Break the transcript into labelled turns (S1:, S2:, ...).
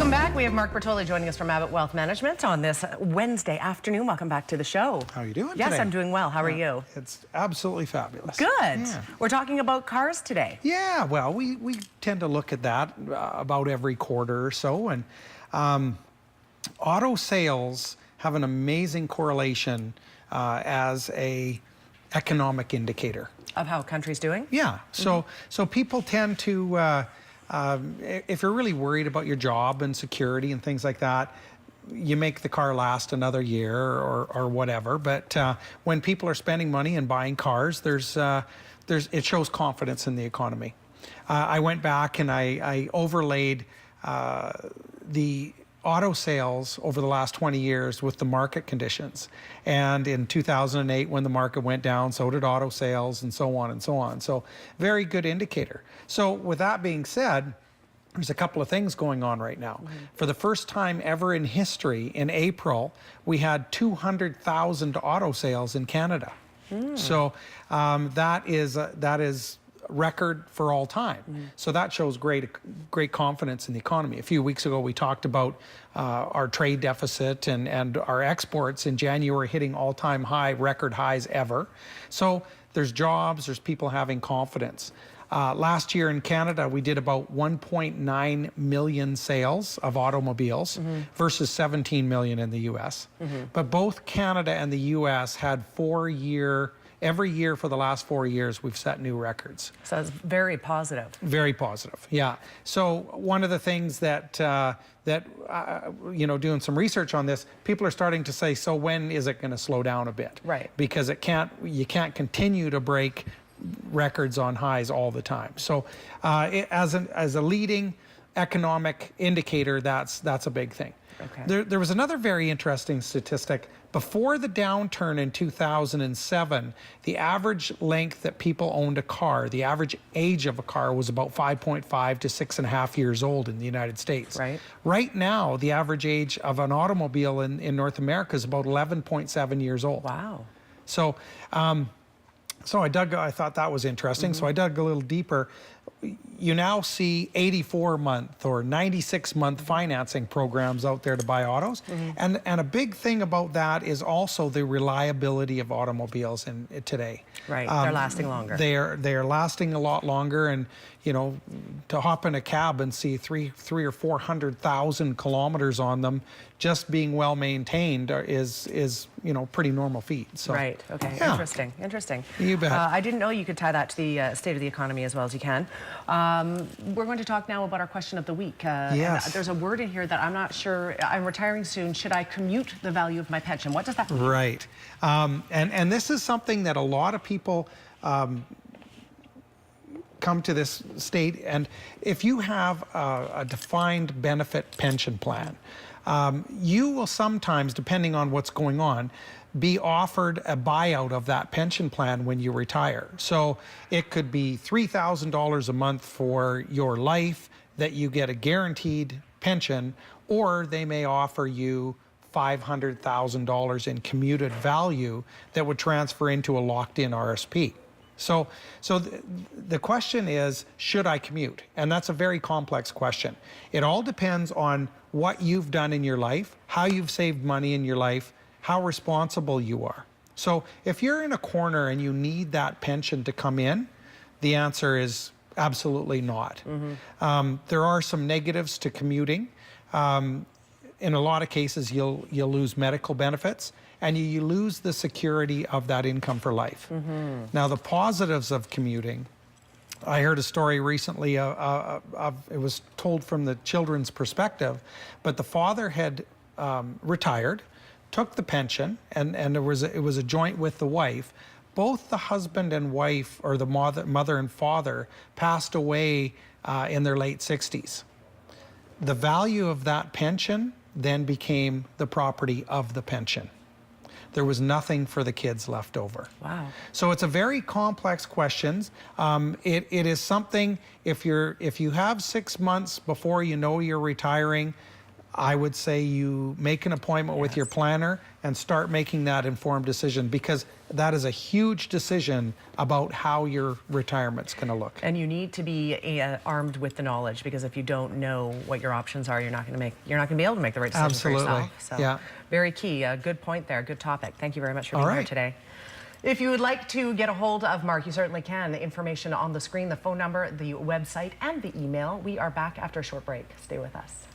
S1: Welcome back. We have Mark Bertoli joining us from Abbott Wealth Management on this Wednesday afternoon. Welcome back to the show.
S2: How are you doing
S1: Yes,
S2: today?
S1: I'm doing well. How are you?
S2: It's absolutely fabulous.
S1: Good.
S2: Yeah.
S1: We're talking about cars today.
S2: Yeah, well, we tend to look at that about every quarter or so. And auto sales have an amazing correlation as a economic indicator.
S1: Of how a country's doing?
S2: Yeah. So people tend to, if you're really worried about your job and security and things like that, you make the car last another year or whatever. But when people are spending money and buying cars, it shows confidence in the economy. I went back and I overlaid the auto sales over the last 20 years with the market conditions. And in 2008, when the market went down, so did auto sales and so on and so on. So very good indicator. So with that being said, there's a couple of things going on right now. For the first time ever in history, in April, we had 200,000 auto sales in Canada. So that is record for all time. So that shows great confidence in the economy. A few weeks ago, we talked about our trade deficit and our exports in January hitting all-time high, record highs ever. So there's jobs, there's people having confidence. Last year in Canada, we did about 1.9 million sales of automobiles versus 17 million in the US. But both Canada and the US had every year for the last 4 years, we've set new records.
S1: So it's very positive.
S2: Very positive, yeah. So one of the things that, doing some research on this, people are starting to say, so when is it going to slow down a bit?
S1: Right.
S2: Because you can't continue to break records on highs all the time. So as a leading economic indicator, that's a big thing. Okay. There was another very interesting statistic. Before the downturn in 2007, the average length that people owned a car, the average age of a car was about 5.5 to 6.5 years old in the United States. Right. Right now, the average age of an automobile in North America is about 11.7 years old. Wow. So, I thought that was interesting. So I dug a little deeper. You now see 84-month or 96-month financing programs out there to buy autos. And a big thing about that is also the reliability of automobiles today. Right, they're lasting longer. They're lasting a lot longer, and to hop in a cab and see 300,000 or 400,000 kilometers on them just being well maintained is pretty normal feat. So, right, okay, yeah. Interesting. You bet. I didn't know you could tie that to the state of the economy as well as you can. We're going to talk now about our question of the week. Yes. And there's a word in here that I'm not sure. I'm retiring soon. Should I commute the value of my pension? What does that mean? Right. And this is something that a lot of people come to this state. And if you have a defined benefit pension plan, you will sometimes, depending on what's going on, be offered a buyout of that pension plan when you retire. So it could be $3,000 a month for your life that you get a guaranteed pension, or they may offer you $500,000 in commuted value that would transfer into a locked-in RSP. So the question is, should I commute? And that's a very complex question. It all depends on what you've done in your life, how you've saved money in your life, how responsible you are. So if you're in a corner and you need that pension to come in, the answer is absolutely not. There are some negatives to commuting. In a lot of cases, you'll lose medical benefits, and you lose the security of that income for life. Now, the positives of commuting, I heard a story recently it was told from the children's perspective, but the father had retired, took the pension, and it was a joint with the wife. Both the husband and wife, or the mother and father, passed away in their late 60s. The value of that pension then became the property of the pension. There was nothing for the kids left over. Wow. So it's a very complex question. It is something, if you have 6 months before you know you're retiring, I would say you make an appointment with your planner and start making that informed decision, because that is a huge decision about how your retirement's going to look.
S1: And you need to be armed with the knowledge, because if you don't know what your options are, you're not going to be able to make the right decision for yourself. So,
S2: yeah.
S1: Very key. Good point there. Good topic. Thank you very much for being here today. If you would like to get a hold of Mark, you certainly can. The information on the screen, the phone number, the website, and the email. We are back after a short break. Stay with us.